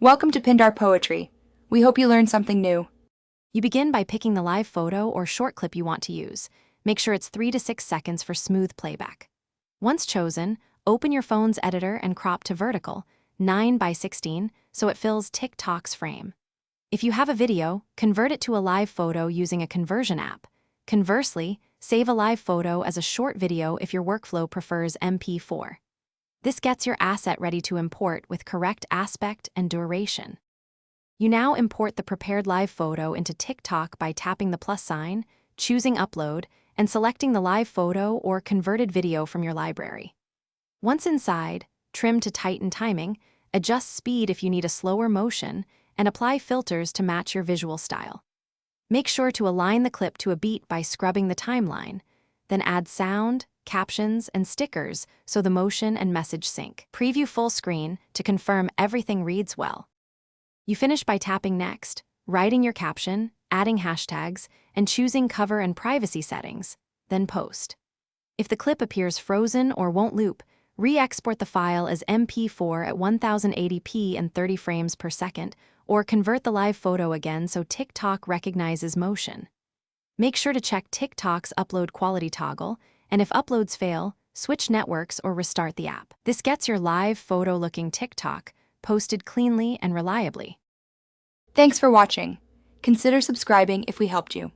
Welcome to Pindar Poetry. We hope you learned something new. You begin by picking the live photo or short clip you want to use. Make sure it's 3 to 6 seconds for smooth playback. Once chosen, open your phone's editor and crop to vertical, 9 by 16, so it fills TikTok's frame. If you have a video, convert it to a live photo using a conversion app. Conversely, save a live photo as a short video if your workflow prefers MP4. This gets your asset ready to import with correct aspect and duration. You now import the prepared live photo into TikTok by tapping the plus sign, choosing Upload, and selecting the live photo or converted video from your library. Once inside, trim to tighten timing, adjust speed if you need a slower motion, and apply filters to match your visual style. Make sure to align the clip to a beat by scrubbing the timeline, then add sound, captions, and stickers so the motion and message sync. Preview full screen to confirm everything reads well. You finish by tapping Next, writing your caption, adding hashtags, and choosing cover and privacy settings, then post. If the clip appears frozen or won't loop, re-export the file as MP4 at 1080p and 30 frames per second, or convert the live photo again so TikTok recognizes motion. Make sure to check TikTok's upload quality toggle, and if uploads fail, switch networks or restart the app. This gets your live photo-looking TikTok posted cleanly and reliably. Thanks for watching. Consider subscribing if we helped you.